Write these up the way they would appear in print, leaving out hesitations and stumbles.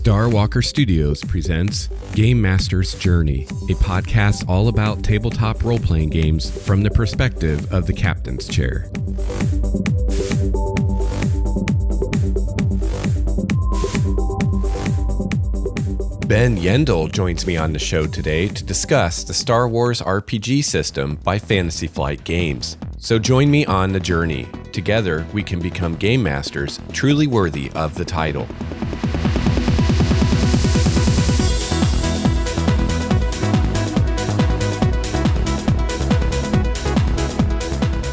Starwalker Studios presents Game Master's Journey, a podcast all about tabletop role-playing games from the perspective of the captain's chair. Ben Yendall joins me on the show today to discuss the Star Wars RPG system by Fantasy Flight Games. So join me on the journey. Together, we can become game masters truly worthy of the title.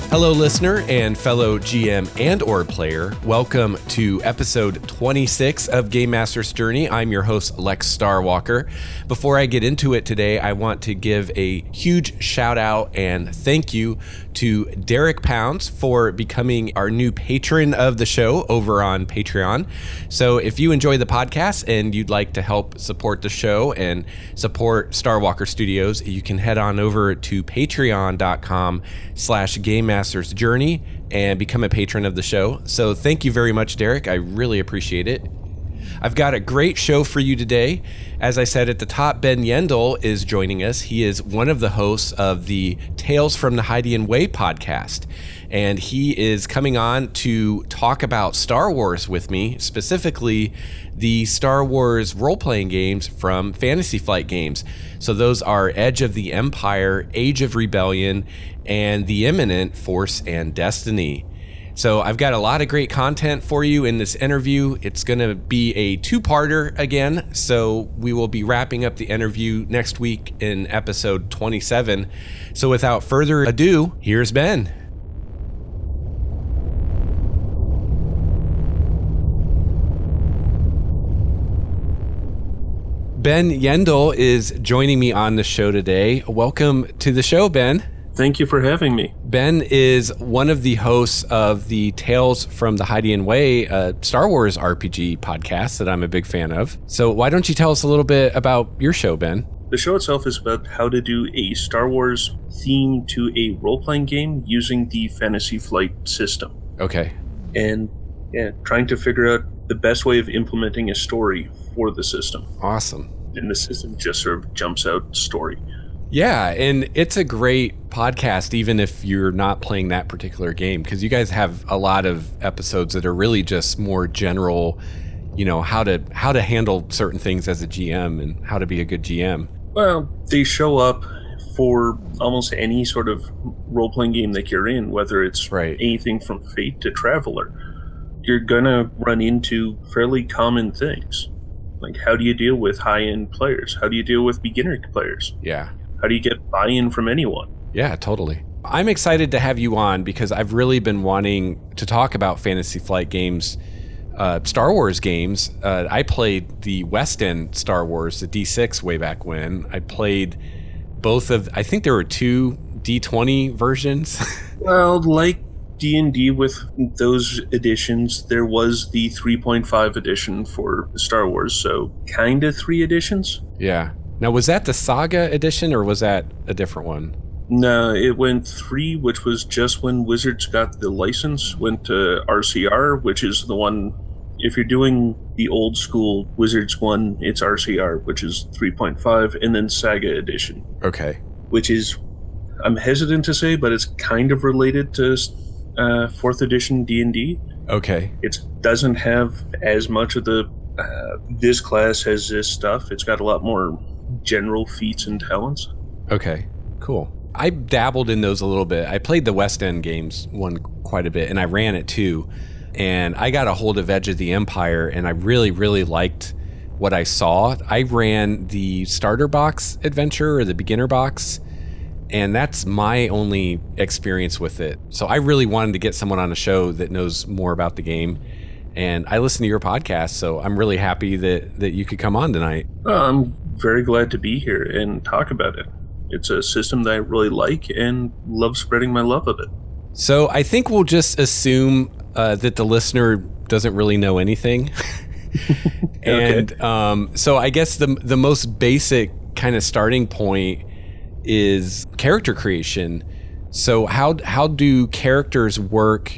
Hello, listener and fellow GM and or player. Welcome to episode 26 of Game Master's Journey. I'm your host, Lex Starwalker. Before I get into it today, I want to give a huge shout out and thank you to Derek Pounds for becoming our new patron of the show over on Patreon. So if you enjoy the podcast and you'd like to help support the show and support Starwalker Studios, you can head on over to patreon.com/GameMastersJourney and become a patron of the show. So thank you very much, Derek. I really appreciate it. I've got a great show for you today. As I said at the top, Ben Yendall is joining us. He is one of the hosts of the Tales from the Hydian Way podcast, and he is coming on to talk about Star Wars with me, specifically the Star Wars role-playing games from Fantasy Flight Games. So those are Edge of the Empire, Age of Rebellion, and The Imminent Force and Destiny. So I've got a lot of great content for you in this interview. It's going to be a two-parter again, so we will be wrapping up the interview next week in episode 27. So without further ado, here's Ben. Ben Yendall is joining me on the show today. Welcome to the show, Ben. Thank you for having me. Ben is one of the hosts of the Tales from the Hydian Way, a Star Wars RPG podcast that I'm a big fan of. So why don't you tell us a little bit about your show, Ben? The show itself is about how to do a Star Wars theme to a role-playing game using the Fantasy Flight system. Okay. And trying to figure out the best way of implementing a story for the system. Awesome. And the system just sort of jumps out story. Yeah, and it's a great podcast, even if you're not playing that particular game, because you guys have a lot of episodes that are really just more general, you know, how to handle certain things as a GM and how to be a good GM. Well, they show up for almost any sort of role-playing game that you're in, whether it's anything from Fate to Traveler. You're gonna run into fairly common things. Like, how do you deal with high-end players? How do you deal with beginner players? Yeah. How do you get buy-in from anyone? Yeah, totally. I'm excited to have you on because I've really been wanting to talk about Fantasy Flight Games, Star Wars games. I played the West End Star Wars, the D6 way back when. I played both of, I think there were two D20 versions. Well, like D&D with those editions, there was the 3.5 edition for Star Wars, so kind of 3 editions. Yeah. Now, was that the Saga edition, or was that a different one? No, it went 3, which was just when Wizards got the license, went to RCR, which is the one, if you're doing the old school Wizards one, it's RCR, which is 3.5, and then Saga edition. Okay. Which is, I'm hesitant to say, but it's kind of related to 4th edition D&D. Okay. It doesn't have as much of the, this class has this stuff. It's got a lot more general feats and talents. Okay, cool. I dabbled in those a little bit. I played the West End games one quite a bit, and I ran it too. And I got a hold of Edge of the Empire, and I really, really liked what I saw. I ran the starter box adventure, or the beginner box, and that's my only experience with it. So I really wanted to get someone on a show that knows more about the game. And I listen to your podcast, so I'm really happy that you could come on tonight. Well, I'm very glad to be here and talk about it. It's a system that I really like and love spreading my love of it. So I think we'll just assume that the listener doesn't really know anything. And so I guess the most basic kind of starting point is character creation. So how do characters work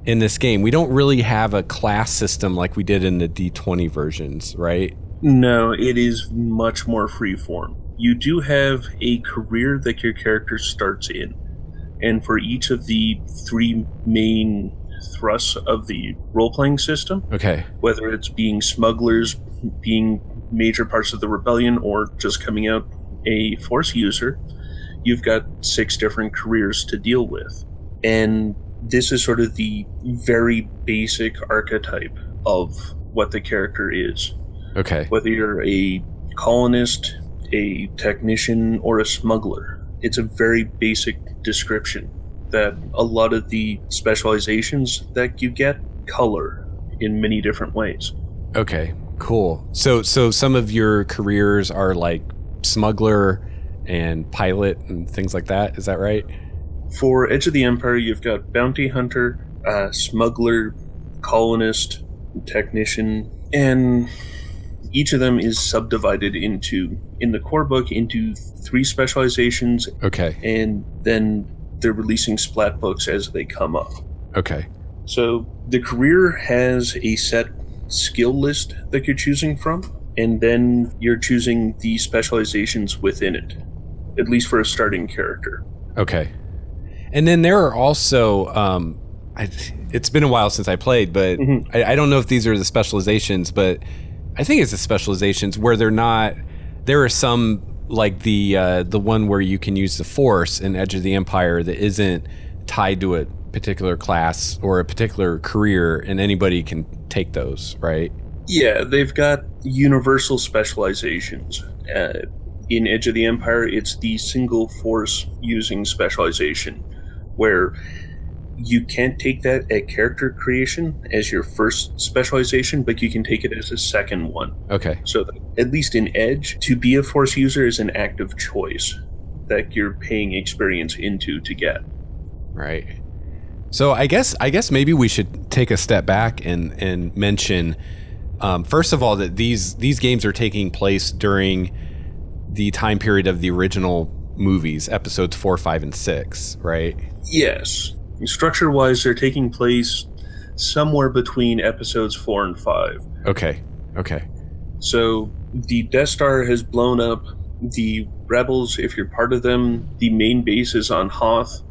in this game? We don't really have a class system like we did in the D20 versions, right? No, it is much more freeform. You do have a career that your character starts in, and for each of the 3 main thrusts of the role-playing system, okay, whether it's being smugglers, being major parts of the rebellion, or just coming out a Force user, you've got 6 different careers to deal with. And this is sort of the very basic archetype of what the character is. Okay. Whether you're a colonist, a technician, or a smuggler, it's a very basic description that a lot of the specializations that you get color in many different ways. Okay, cool. So some of your careers are like smuggler and pilot and things like that. Is that right? For Edge of the Empire, you've got bounty hunter, smuggler, colonist, technician, and each of them is subdivided in the core book, into 3 specializations. Okay. And then they're releasing splat books as they come up. Okay. So the career has a set skill list that you're choosing from, and then you're choosing the specializations within it, at least for a starting character. Okay. And then there are also, it's been a while since I played, but I don't know if these are the specializations, but I think it's the specializations where there are some, like the one where you can use the Force in Edge of the Empire that isn't tied to a particular class or a particular career, and anybody can take those, right? Yeah, they've got universal specializations. In Edge of the Empire, it's the single Force using specialization, where you can't take that at character creation as your first specialization, but you can take it as a second one. Okay. So that, at least in Edge, to be a Force user is an active choice that you're paying experience into to get. Right. So I guess maybe we should take a step back and mention, first of all, that these games are taking place during the time period of the original movies, episodes 4, 5, and 6, right? Yes. Structure-wise, they're taking place somewhere between episodes 4 and 5. Okay. So the Death Star has blown up. The Rebels, if you're part of them, the main base is on Hoth.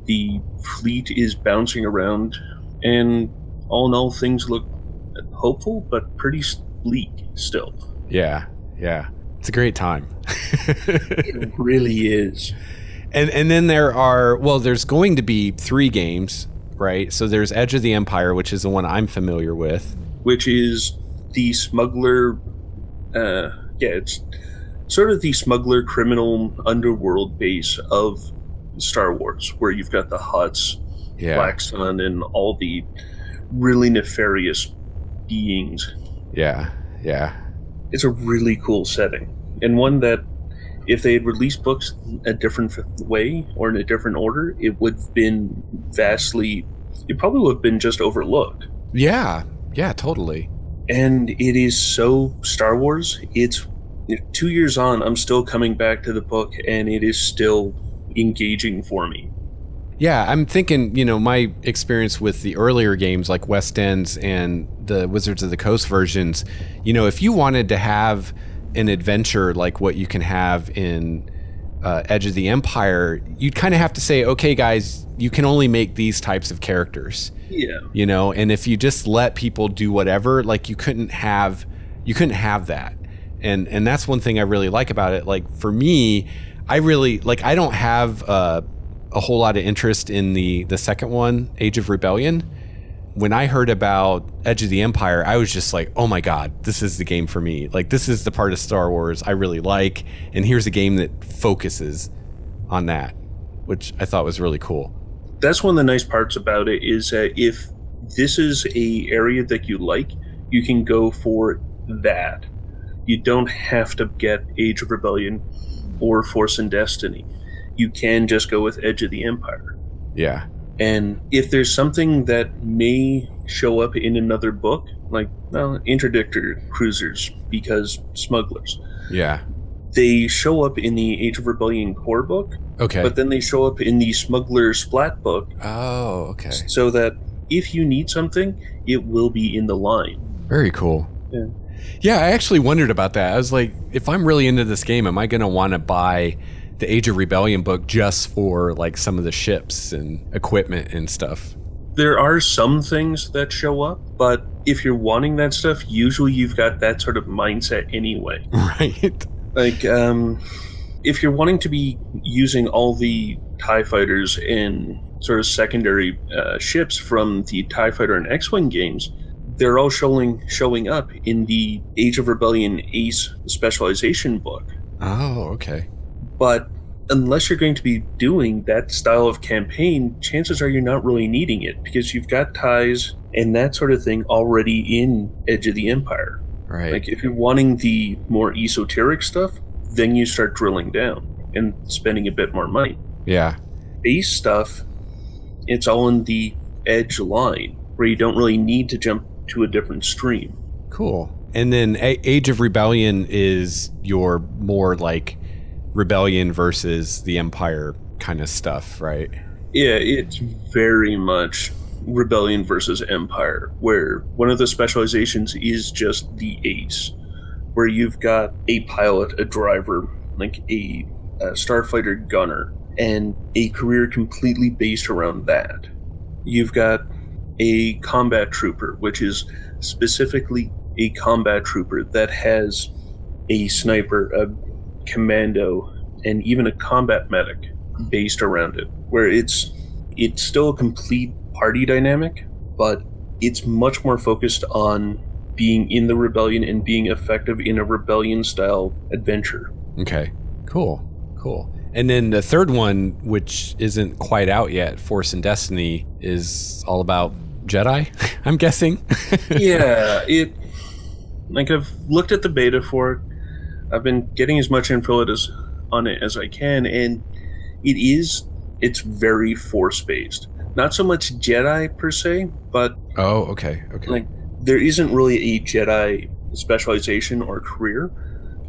The fleet is bouncing around. And all in all, things look hopeful, but pretty bleak still. Yeah. It's a great time. It really is. And then there's going to be 3 games, right? So there's Edge of the Empire, which is the one I'm familiar with. Which is the smuggler, it's sort of the smuggler criminal underworld base of Star Wars, where you've got the Hutts, Black Sun, and all the really nefarious beings. Yeah. It's a really cool setting, and one that, if they had released books a different way or in a different order, it would have been it probably would have been just overlooked. Yeah, totally. And it is so Star Wars. It's 2 years on, I'm still coming back to the book, and it is still engaging for me. Yeah, I'm thinking, my experience with the earlier games like West Ends and the Wizards of the Coast versions, if you wanted to have an adventure like what you can have in Edge of the Empire, you'd kind of have to say, okay, guys, you can only make these types of characters. Yeah. And if you just let people do whatever, like you couldn't have that. And that's one thing I really like about it. Like for me, I don't have a whole lot of interest in the second one, Age of Rebellion. When I heard about Edge of the Empire, I was just like, oh my God, this is the game for me. Like, this is the part of Star Wars I really like. And here's a game that focuses on that, which I thought was really cool. That's one of the nice parts about it, is that if this is a area that you like, you can go for that. You don't have to get Age of Rebellion or Force and Destiny. You can just go with Edge of the Empire. Yeah. And if there's something that may show up in another book, like interdictor cruisers, because smugglers. Yeah. They show up in the Age of Rebellion core book. Okay. But then they show up in the Smuggler Splat book. Oh, okay. So that if you need something, it will be in the line. Very cool. Yeah. Yeah, I actually wondered about that. I was like, if I'm really into this game, am I going to want to buy the Age of Rebellion book just for like some of the ships and equipment and stuff? There are some things that show up, but if you're wanting that stuff, usually you've got that sort of mindset anyway. Right. Like, if you're wanting to be using all the TIE fighters and sort of secondary ships from the TIE Fighter and X-Wing games, they're all showing up in the Age of Rebellion Ace specialization book. Oh, okay. But unless you're going to be doing that style of campaign, chances are you're not really needing it because you've got ties and that sort of thing already in Edge of the Empire. Right. Like if you're wanting the more esoteric stuff, then you start drilling down and spending a bit more money. Yeah. Base stuff, it's all in the Edge line where you don't really need to jump to a different stream. Cool. And then Age of Rebellion is your more like Rebellion versus the Empire kind of stuff, right? Yeah, it's very much Rebellion versus Empire, where one of the specializations is just the Ace, where you've got a pilot, a driver, like a starfighter gunner, and a career completely based around that. You've got a combat trooper, which is specifically a combat trooper that has a sniper, a commando, and even a combat medic based around it, where it's still a complete party dynamic, but it's much more focused on being in the rebellion and being effective in a rebellion style adventure. Okay, cool. And then the third one, which isn't quite out yet, Force and Destiny, is all about Jedi, I'm guessing. Yeah, I've looked at the beta for it. I've been getting as much info on it as I can, and it's very Force-based. Not so much Jedi per se, but... Oh, okay. Like, there isn't really a Jedi specialization or career.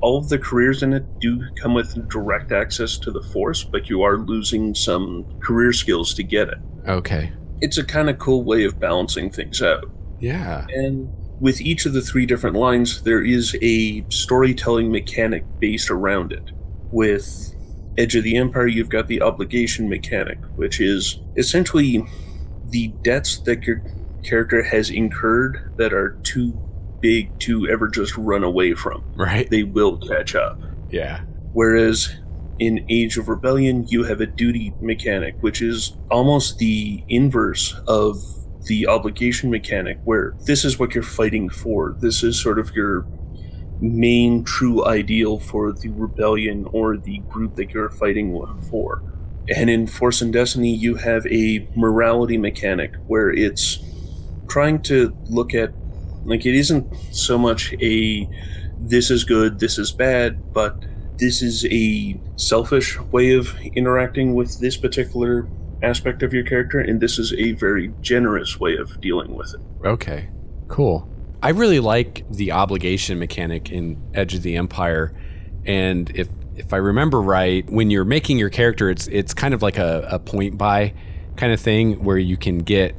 All of the careers in it do come with direct access to the Force, but you are losing some career skills to get it. Okay. It's a kind of cool way of balancing things out. Yeah. And with each of the three different lines, there is a storytelling mechanic based around it. With Edge of the Empire, you've got the obligation mechanic, which is essentially the debts that your character has incurred that are too big to ever just run away from. Right. They will catch up. Yeah. Whereas in Age of Rebellion, you have a duty mechanic, which is almost the inverse of the obligation mechanic, where this is what you're fighting for. This is sort of your main true ideal for the rebellion or the group that you're fighting for. And in Force and Destiny, you have a morality mechanic where it's trying to look at, like, it isn't so much a this is good, this is bad, but this is a selfish way of interacting with this particular aspect of your character, and this is a very generous way of dealing with it. Okay, cool. I really like the obligation mechanic in Edge of the Empire, and if I remember right, when you're making your character, it's kind of like a point buy kind of thing where you can get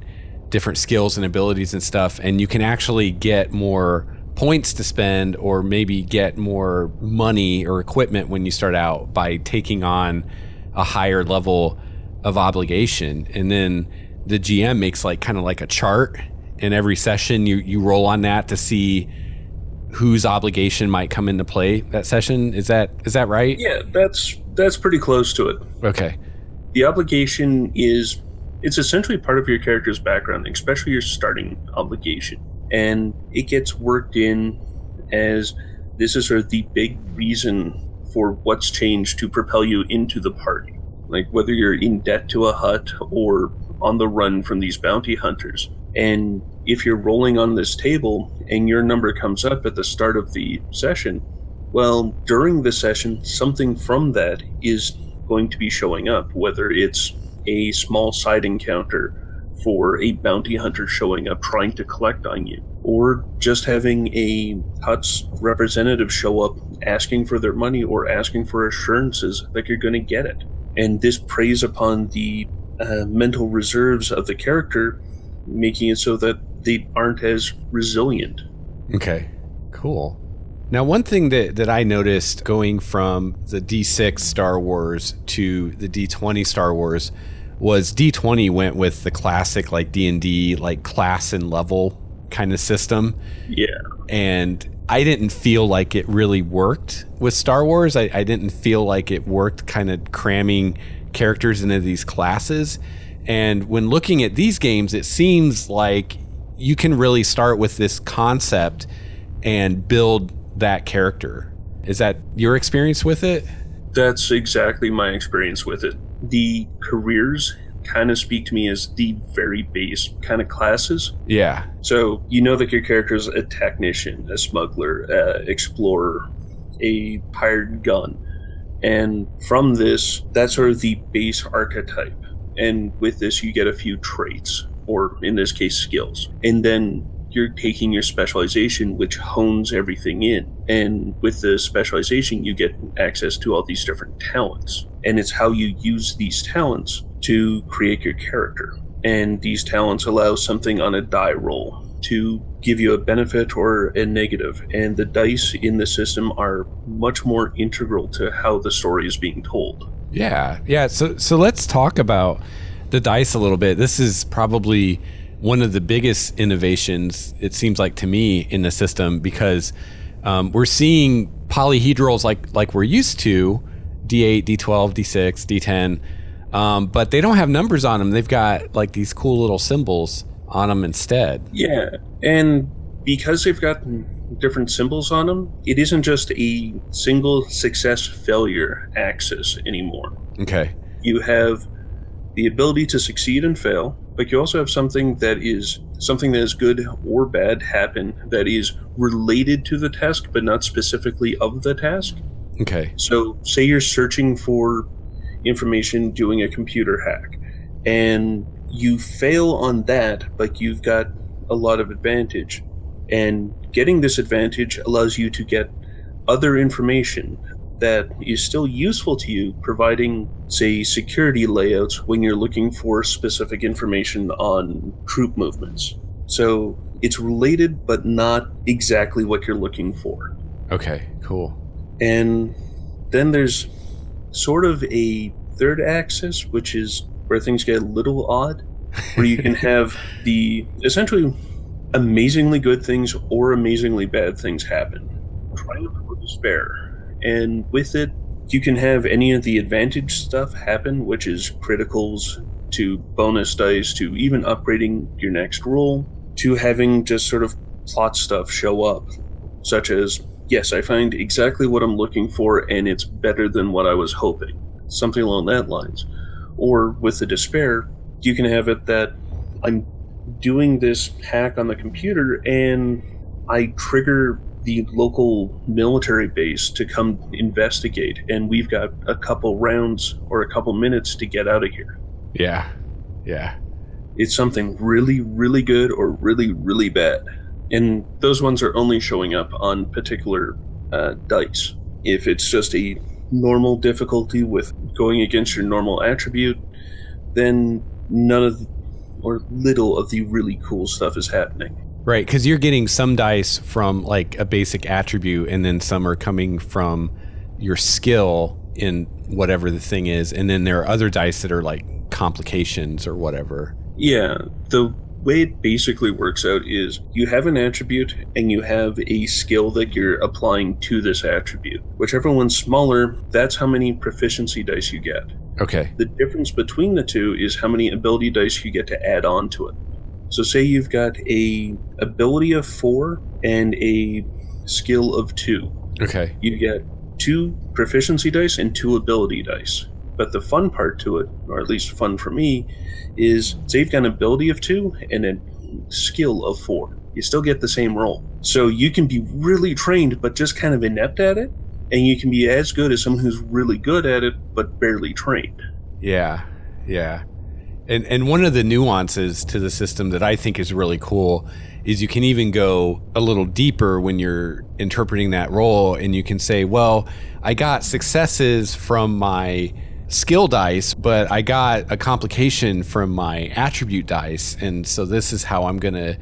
different skills and abilities and stuff, and you can actually get more points to spend or maybe get more money or equipment when you start out by taking on a higher level of obligation. And then the GM makes like kind of like a chart, and every session you roll on that to see whose obligation might come into play that session. Is that right? Yeah, that's pretty close to it. Okay. The obligation it's essentially part of your character's background, especially your starting obligation. And it gets worked in as this is sort of the big reason for what's changed to propel you into the party. Like whether you're in debt to a hut or on the run from these bounty hunters. And if you're rolling on this table and your number comes up at the start of the session, well, during the session, something from that is going to be showing up, whether it's a small side encounter for a bounty hunter showing up trying to collect on you, or just having a hut's representative show up asking for their money or asking for assurances that you're going to get it. And this preys upon the mental reserves of the character, making it so that they aren't as resilient. Okay, Cool. Now, one thing that I noticed going from the D6 Star Wars to the D20 Star Wars was D20 went with the classic like D&D like class and level kind of system. Yeah. And I didn't feel like it really worked with Star Wars. I didn't feel like it worked kind of cramming characters into these classes. And when looking at these games, it seems like you can really start with this concept and build that character. Is that your experience with it? That's exactly my experience with it. The careers kind of speak to me as the very base kind of classes. Yeah. So you know that your character is a technician, a smuggler, explorer, a hired gun. And from this, that's sort of the base archetype. And with this, you get a few traits, or in this case, skills. And then you're taking your specialization, which hones everything in. And with the specialization, you get access to all these different talents. And it's how you use these talents to create your character. And these talents allow something on a die roll to give you a benefit or a negative. And the dice in the system are much more integral to how the story is being told. Yeah. So let's talk about the dice a little bit. This is probably one of the biggest innovations, it seems like to me, in the system, because we're seeing polyhedrals like we're used to, D8, D12, D6, D10, but they don't have numbers on them. They've got like these cool little symbols on them instead. Yeah, and because they've got different symbols on them, it isn't just a single success failure axis anymore. Okay. You have the ability to succeed and fail, but you also have something that is good or bad happen that is related to the task, but not specifically of the task. Okay. So say you're searching for information doing a computer hack, and you fail on that, but you've got a lot of advantage. And getting this advantage allows you to get other information that is still useful to you, providing, say, security layouts when you're looking for specific information on troop movements. So it's related, but not exactly what you're looking for. Okay, cool. And then there's sort of a third axis, which is where things get a little odd, where you can have the essentially amazingly good things or amazingly bad things happen. Triumph or despair. And with it, you can have any of the advantage stuff happen, which is criticals to bonus dice to even upgrading your next roll, to having just sort of plot stuff show up, such as, yes, I find exactly what I'm looking for and it's better than what I was hoping. Something along that lines. Or with the despair, you can have it that I'm doing this hack on the computer and I trigger the local military base to come investigate, and we've got a couple rounds or a couple minutes to get out of here. Yeah. It's something really, really good or really, really bad. And those ones are only showing up on particular dice. If it's just a normal difficulty with going against your normal attribute, then none of or little of the really cool stuff is happening. Right, because you're getting some dice from like a basic attribute, and then some are coming from your skill in whatever the thing is, and then there are other dice that are like complications or whatever. Yeah, the way it basically works out is you have an attribute and you have a skill that you're applying to this attribute. Whichever one's smaller, that's how many proficiency dice you get. Okay. The difference between the two is how many ability dice you get to add on to it. So say you've got a ability of 4 and a skill of 2. Okay. You get 2 proficiency dice and 2 ability dice. But the fun part to it, or at least fun for me, is say you've got an ability of 2 and a skill of 4. You still get the same roll. So you can be really trained but just kind of inept at it, and you can be as good as someone who's really good at it but barely trained. Yeah. And one of the nuances to the system that I think is really cool is you can even go a little deeper when you're interpreting that role, and you can say, well, I got successes from my skill dice, but I got a complication from my attribute dice, and so this is how I'm going to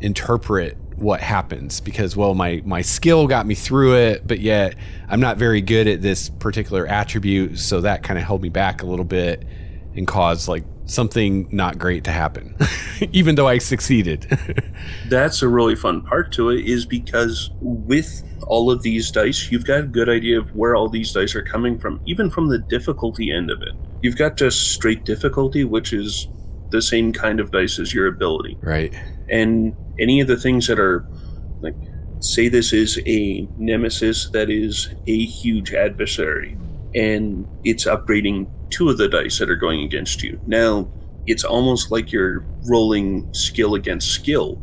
interpret what happens, because, well, my skill got me through it, but yet I'm not very good at this particular attribute, so that kind of held me back a little bit and caused like something not great to happen, even though I succeeded. That's a really fun part to it, is because with all of these dice, you've got a good idea of where all these dice are coming from, even from the difficulty end of it. You've got just straight difficulty, which is the same kind of dice as your ability. Right. And any of the things that are, like, say this is a nemesis that is a huge adversary, and it's upgrading 2 of the dice that are going against you. Now, it's almost like you're rolling skill against skill,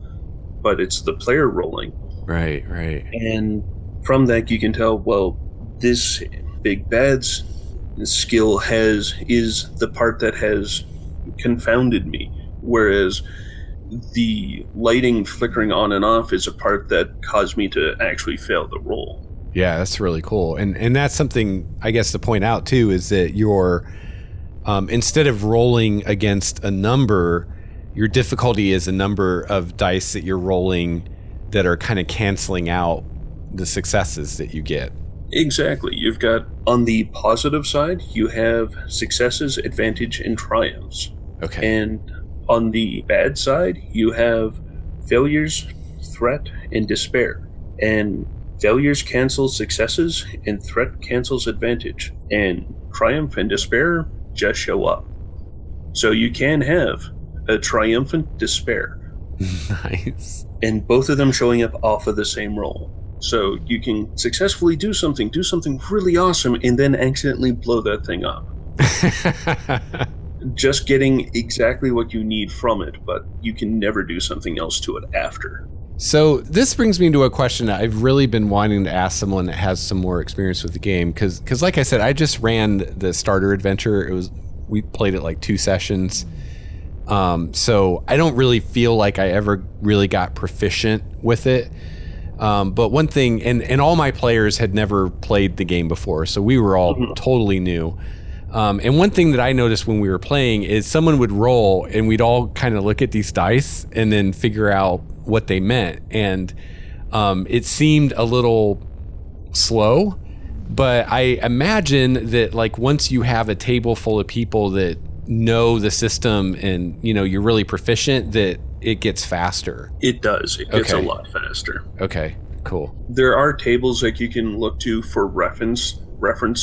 but it's the player rolling. Right, right. And from that, you can tell, well, this big bad's skill is the part that has confounded me, whereas the lighting flickering on and off is a part that caused me to actually fail the roll. Yeah, that's really cool. And that's something, I guess, to point out, too, is that your instead of rolling against a number, your difficulty is a number of dice that you're rolling that are kind of canceling out the successes that you get. Exactly. You've got, on the positive side, you have successes, advantage, and triumphs. Okay. And on the bad side, you have failures, threat, and despair. And failures cancel successes, and threat cancels advantage. And triumph and despair just show up. So you can have a triumphant despair. Nice. And both of them showing up off of the same roll. So you can successfully do something really awesome, and then accidentally blow that thing up. Just getting exactly what you need from it, but you can never do something else to it after. So this brings me to a question that I've really been wanting to ask someone that has some more experience with the game, because like I said, I just ran the starter adventure. We played it like 2 sessions. So I don't really feel like I ever really got proficient with it. But one thing, and all my players had never played the game before, so we were all totally new. And one thing that I noticed when we were playing is someone would roll and we'd all kind of look at these dice and then figure out what they meant. And it seemed a little slow, but I imagine that, like, once you have a table full of people that know the system and, you know, you're really proficient, that it gets faster. It does. It gets a lot faster. Okay, cool. There are tables that you can look to for reference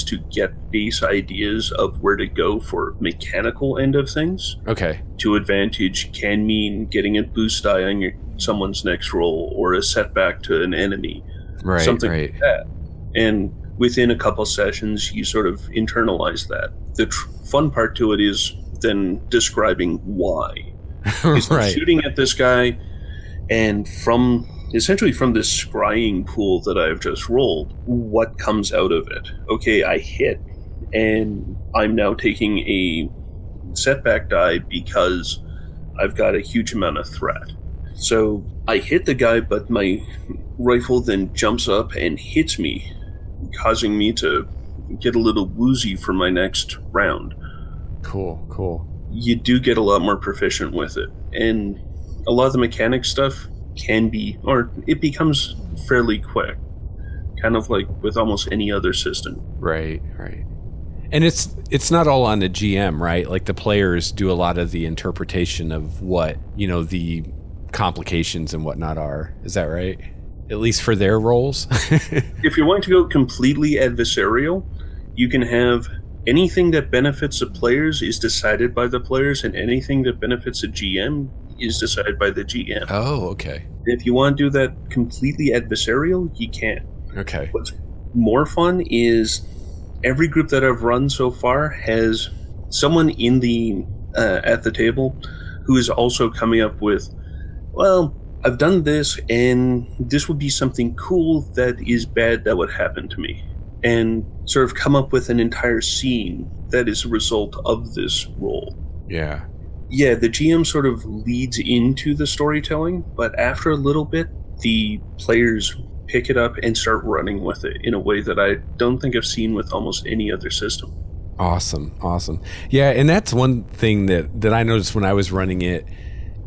to get base ideas of where to go for mechanical end of things. Okay. To advantage can mean getting a boost die on someone's next roll, or a setback to an enemy. Right, something right. like that. And within a couple sessions, you sort of internalize that. The fun part to it is then describing why. Right. Shooting at this guy, and essentially from this scrying pool that I've just rolled, what comes out of it? Okay, I hit, and I'm now taking a setback die because I've got a huge amount of threat. So I hit the guy, but my rifle then jumps up and hits me, causing me to get a little woozy for my next round. Cool. You do get a lot more proficient with it. And a lot of the mechanic stuff it becomes fairly quick. Kind of like with almost any other system. Right. And it's not all on the GM, right? Like, the players do a lot of the interpretation of what, you know, the complications and whatnot are. Is that right? At least for their roles? If you're wanting to go completely adversarial, you can have anything that benefits the players is decided by the players, and anything that benefits the GM is decided by the GM. Oh, okay. If you want to do that completely adversarial, you can. Okay. What's more fun is every group that I've run so far has someone in the at the table who is also coming up with, well, I've done this, and this would be something cool that is bad that would happen to me. And sort of come up with an entire scene that is a result of this role. Yeah. Yeah, the GM sort of leads into the storytelling, but after a little bit, the players pick it up and start running with it in a way that I don't think I've seen with almost any other system. Awesome. Yeah, and that's one thing that I noticed when I was running it,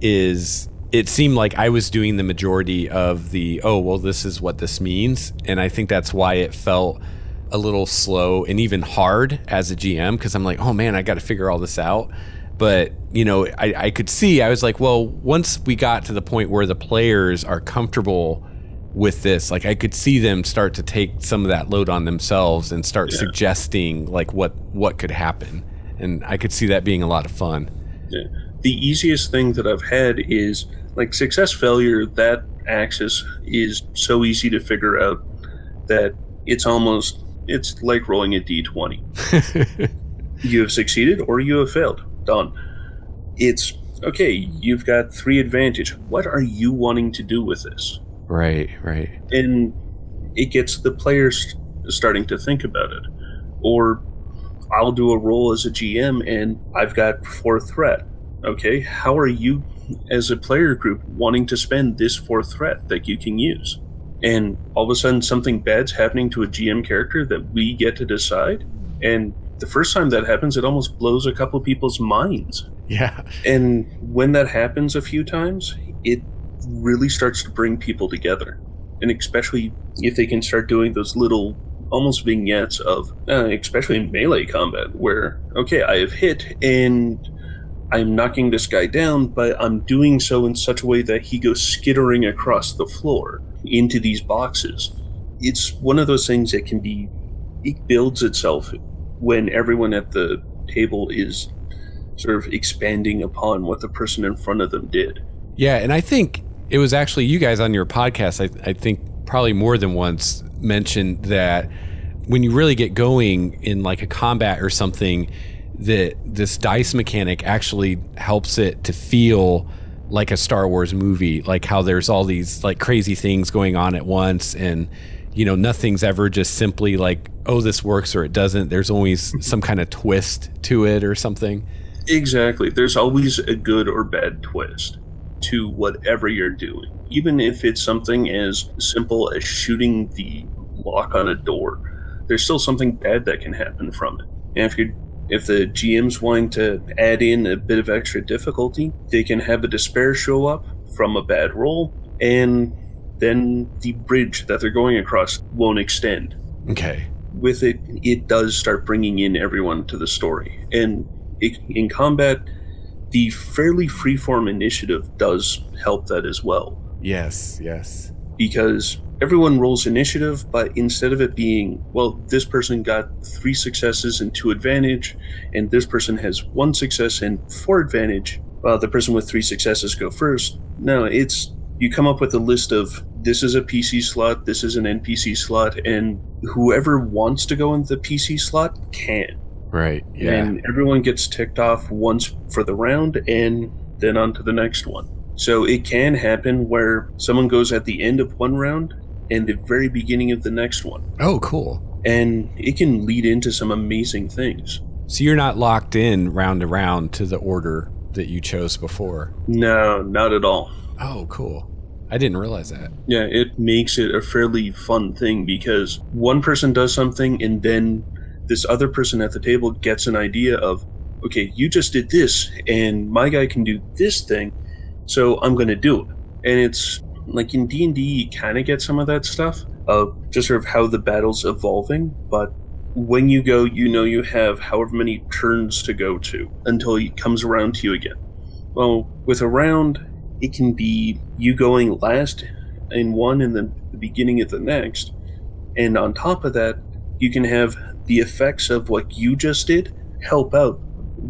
is it seemed like I was doing the majority of the, oh, well, this is what this means. And I think that's why it felt a little slow and even hard as a GM, because I'm like, oh man, I got to figure all this out. But, you know, I could see, I was like, well, once we got to the point where the players are comfortable with this, like I could see them start to take some of that load on themselves and start suggesting like what could happen. And I could see that being a lot of fun. Yeah. The easiest thing that I've had is like success failure. That axis is so easy to figure out that it's like rolling a d20. You have succeeded or you have failed. Done. It's okay. You've got 3 advantage. What are you wanting to do with this? Right. And it gets the players starting to think about it. Or I'll do a roll as a GM and I've got 4 threat. Okay, how are you as a player group wanting to spend this 4 threat that you can use? And all of a sudden something bad's happening to a GM character that we get to decide. And the first time that happens, it almost blows a couple people's minds. Yeah. And when that happens a few times, it really starts to bring people together. And especially if they can start doing those little almost vignettes of, especially in melee combat, where, okay, I have hit and I'm knocking this guy down, but I'm doing so in such a way that he goes skittering across the floor into these boxes. It's one of those things that it builds itself when everyone at the table is sort of expanding upon what the person in front of them did. Yeah, and I think it was actually you guys on your podcast, I think probably more than once, mentioned that when you really get going in like a combat or something, that this dice mechanic actually helps it to feel like a Star Wars movie, like how there's all these like crazy things going on at once, and you know, nothing's ever just simply like, oh, this works or it doesn't. There's always some kind of twist to it or something. Exactly. There's always a good or bad twist to whatever you're doing. Even if it's something as simple as shooting the lock on a door, there's still something bad that can happen from it. And if the GM's wanting to add in a bit of extra difficulty, they can have a despair show up from a bad roll, and then the bridge that they're going across won't extend. Okay. With it, it does start bringing in everyone to the story. And in combat, the fairly freeform initiative does help that as well. Yes. Because everyone rolls initiative, but instead of it being, well, this person got 3 successes and 2 advantage, and this person has 1 success and 4 advantage, well, the person with 3 successes go first. No, it's, you come up with a list of, this is a PC slot, this is an NPC slot, and whoever wants to go in the PC slot can. Right, yeah. And everyone gets ticked off once for the round, and then on to the next one. So it can happen where someone goes at the end of one round and the very beginning of the next one. Oh, cool. And it can lead into some amazing things. So you're not locked in round to round to the order that you chose before? No, not at all. Oh, cool. I didn't realize that. Yeah, it makes it a fairly fun thing because one person does something and then this other person at the table gets an idea of, okay, you just did this and my guy can do this thing, so I'm going to do it. And it's like in D&D, you kind of get some of that stuff of just sort of how the battle's evolving, but when you go, you know you have however many turns to go to until he comes around to you again. Well, with a round, it can be you going last in one and then the beginning of the next. And on top of that, you can have the effects of what you just did help out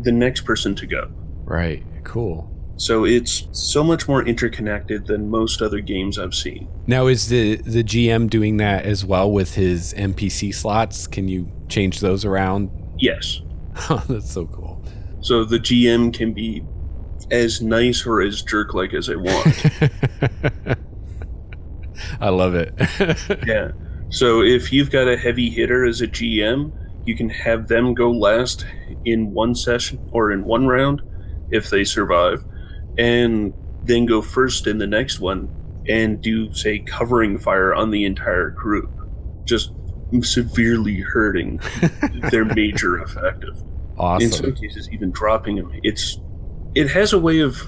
the next person to go. Right. Cool. So it's so much more interconnected than most other games I've seen. Now, is the GM doing that as well with his NPC slots? Can you change those around? Yes. Oh, that's so cool. So the GM can be as nice or as jerk-like as they want. I love it. Yeah. So if you've got a heavy hitter as a GM, you can have them go last in one session or in one round if they survive, and then go first in the next one and do, say, covering fire on the entire group, just severely hurting their major effective. Awesome. In some cases, even dropping them. It has a way of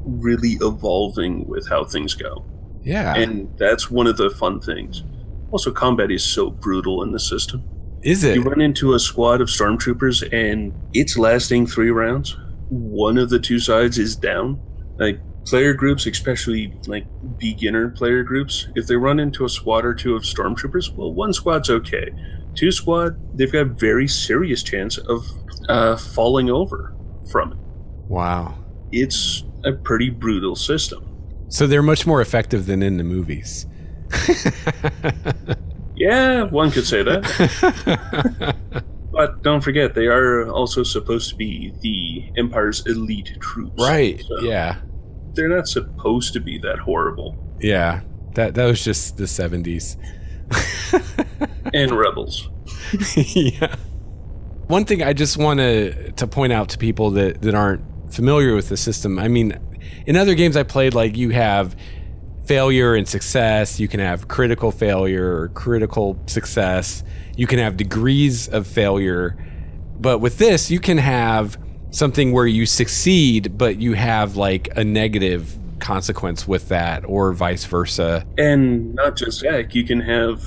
really evolving with how things go. Yeah. And that's one of the fun things. Also, combat is so brutal in the system. Is it? You run into a squad of stormtroopers and it's lasting 3 rounds. One of the 2 sides is down. Like, player groups, especially like beginner player groups, if they run into a squad or 2 of stormtroopers, well, 1 squad's okay. 2 squad, they've got a very serious chance of falling over from it. Wow. It's a pretty brutal system. So they're much more effective than in the movies. Yeah, one could say that. But don't forget, they are also supposed to be the Empire's elite troops. Right, so yeah. They're not supposed to be that horrible. Yeah, that was just the 70s. And rebels. Yeah. One thing I just want to point out to people that aren't familiar with the system, I mean, in other games I played, like, you have failure and success, you can have critical failure or critical success, you can have degrees of failure, but with this you can have something where you succeed but you have like a negative consequence with that, or vice versa. And not just that, you can have,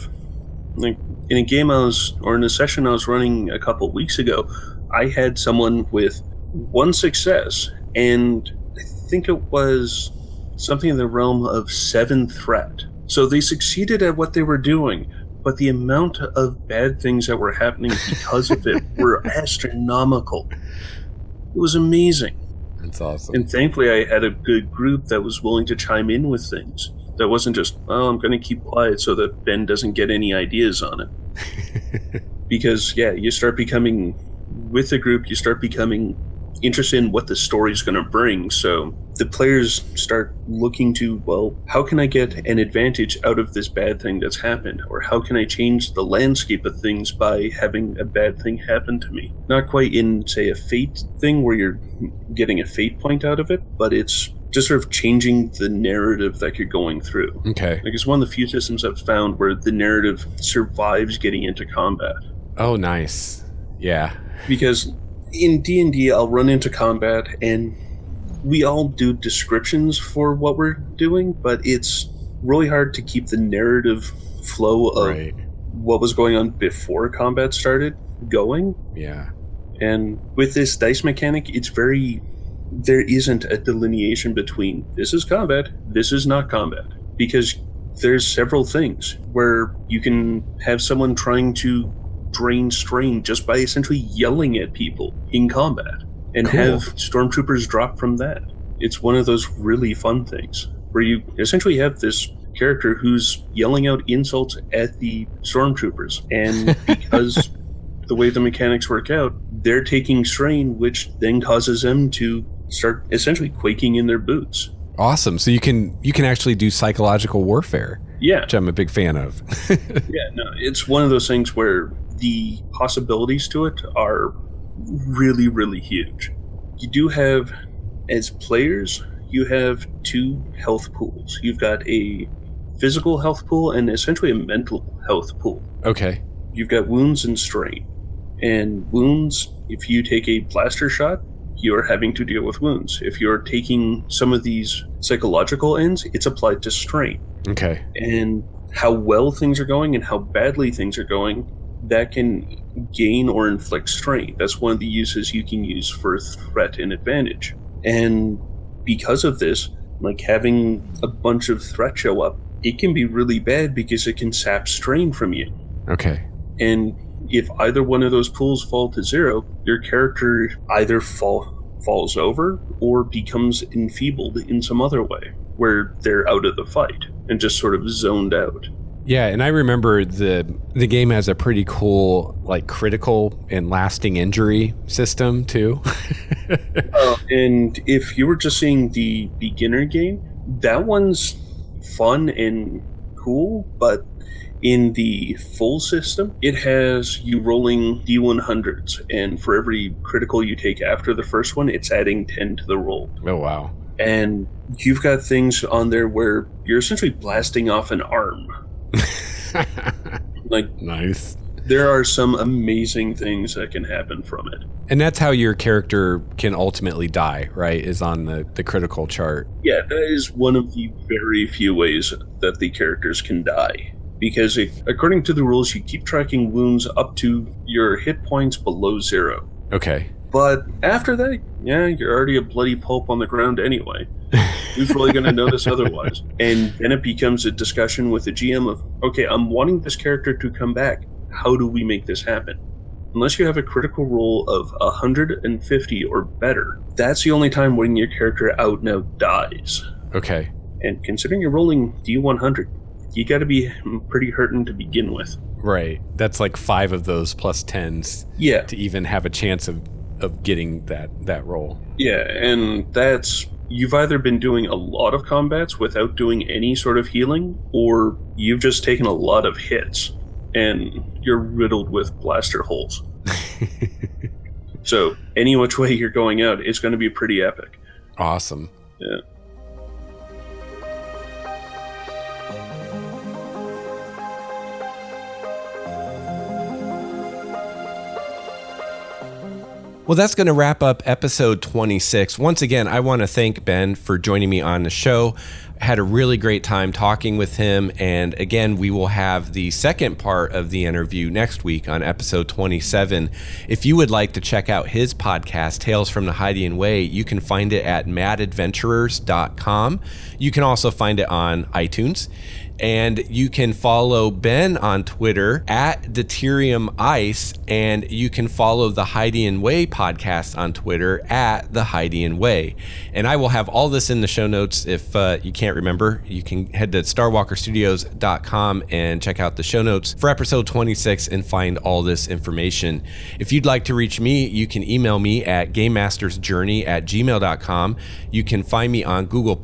like, in a game in a session I was running a couple weeks ago, I had someone with 1 success and I think it was something in the realm of 7 threat. So they succeeded at what they were doing, but the amount of bad things that were happening because of it were astronomical. It was amazing. That's awesome. And thankfully I had a good group that was willing to chime in with things. That wasn't just, oh, I'm going to keep quiet so that Ben doesn't get any ideas on it. Because, yeah, you start becoming, with the group, you start becoming interested in what the story's going to bring. So the players start looking to, well, how can I get an advantage out of this bad thing that's happened? Or how can I change the landscape of things by having a bad thing happen to me? Not quite in, say, a fate thing where you're getting a fate point out of it, but it's just sort of changing the narrative that you're going through. Okay. Like, it's one of the few systems I've found where the narrative survives getting into combat. Oh, nice. Yeah. Because in D&D, I'll run into combat, and we all do descriptions for what we're doing, but it's really hard to keep the narrative flow of what was going on before combat started going. Yeah. And with this dice mechanic, it's very... there isn't a delineation between this is combat, this is not combat. Because there's several things where you can have someone trying to drain strain just by essentially yelling at people in combat and have stormtroopers drop from that. It's one of those really fun things where you essentially have this character who's yelling out insults at the stormtroopers, and because the way the mechanics work out, they're taking strain, which then causes them to start essentially quaking in their boots. Awesome. So you can actually do psychological warfare. Yeah. Which I'm a big fan of. Yeah, no, it's one of those things where the possibilities to it are really, really huge. You do have, as players, you have 2 health pools. You've got a physical health pool and essentially a mental health pool. Okay. You've got wounds and strain. And wounds, if you take a blaster shot, you're having to deal with wounds. If you're taking some of these psychological ends, it's applied to strain. Okay. And how well things are going and how badly things are going, that can gain or inflict strain. That's one of the uses you can use for threat and advantage. And because of this, like having a bunch of threat show up, it can be really bad because it can sap strain from you. Okay. And if either one of those pools fall to 0, your character either falls over or becomes enfeebled in some other way, where they're out of the fight and just sort of zoned out. Yeah, and I remember the game has a pretty cool, like, critical and lasting injury system too. And if you were just seeing the beginner game, that one's fun and cool, but in the full system, it has you rolling D100s, and for every critical you take after the first one, it's adding 10 to the roll. Oh, wow. And you've got things on there where you're essentially blasting off an arm. Like, nice. There are some amazing things that can happen from it. And that's how your character can ultimately die, right? Is on the critical chart. Yeah, that is one of the very few ways that the characters can die. Because according to the rules, you keep tracking wounds up to your hit points below 0. Okay. But after that, yeah, you're already a bloody pulp on the ground anyway. Who's really going to notice otherwise? And then it becomes a discussion with the GM of, okay, I'm wanting this character to come back. How do we make this happen? Unless you have a critical roll of 150 or better, that's the only time when your character out and out dies. Okay. And considering you're rolling D100, you got to be pretty hurting to begin with. Right. That's like 5 of those plus 10s. Yeah. To even have a chance of getting that roll. Yeah, and that's... You've either been doing a lot of combats without doing any sort of healing, or you've just taken a lot of hits, and you're riddled with blaster holes. So, any which way you're going out, it's going to be pretty epic. Awesome. Yeah. Well, that's going to wrap up episode 26. Once again, I want to thank Ben for joining me on the show. I had a really great time talking with him. And again, we will have the second part of the interview next week on episode 27. If you would like to check out his podcast, Tales from the Hiding Way, you can find it at madadventurers.com. You can also find it on iTunes. And you can follow Ben on Twitter at Deuterium Ice, and you can follow the Hiding Way podcast on Twitter at the Hiding Way. And I will have all this in the show notes. If you can't remember, you can head to starwalkerstudios.com and check out the show notes for episode 26 and find all this information. If you'd like to reach me, you can email me at gamemastersjourney@gmail.com. You can find me on Google+,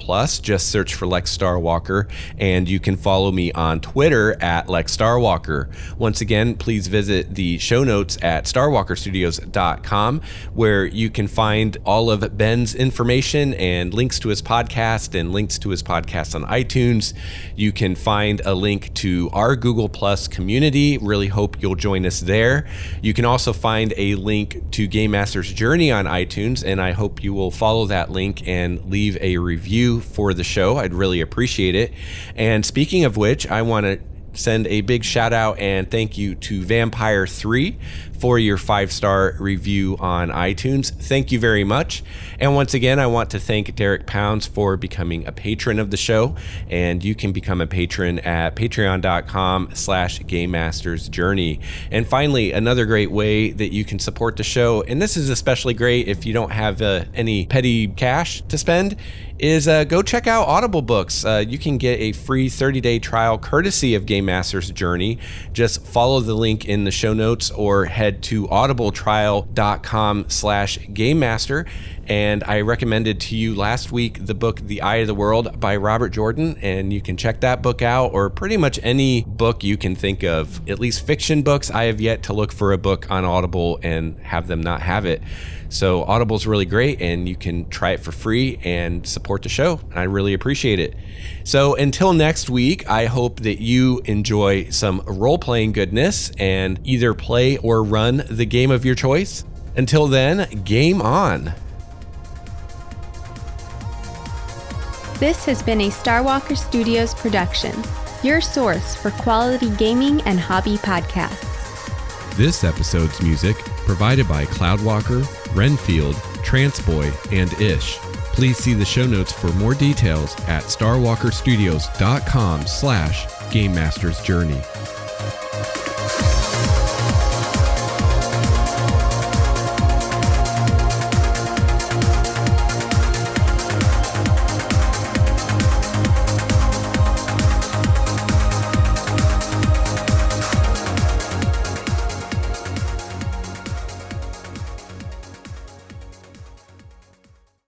just search for Lex Starwalker, and you can follow me on Twitter at Lex Starwalker. Once again, please visit the show notes at starwalkerstudios.com, where you can find all of Ben's information and links to his podcast and links to his podcast on iTunes. You can find a link to our Google Plus community. Really hope you'll join us there. You can also find a link to Game Master's Journey on iTunes, and I hope you will follow that link and leave a review for the show. I'd really appreciate it. And speaking of which, I want to send a big shout out and thank you to Vampire 3 for your 5-star review on iTunes. Thank you very much. And once again, I want to thank Derek Pounds for becoming a patron of the show. And you can become a patron at patreon.com/GameMastersJourney. And finally, another great way that you can support the show, and this is especially great if you don't have any petty cash to spend, is go check out Audible books. You can get a free 30-day trial courtesy of Game Master's Journey. Just follow the link in the show notes or head to audibletrial.com/GameMaster. And I recommended to you last week the book The Eye of the World by Robert Jordan, and you can check that book out, or pretty much any book you can think of, at least fiction books. I have yet to look for a book on Audible and have them not have it. So Audible's really great, and you can try it for free and support the show. I really appreciate it. So until next week, I hope that you enjoy some role-playing goodness and either play or run the game of your choice. Until then, game on. This has been a Starwalker Studios production, your source for quality gaming and hobby podcasts. This episode's music provided by Cloudwalker, Renfield, Transboy, and Ish. Please see the show notes for more details at starwalkerstudios.com/GameMastersJourney.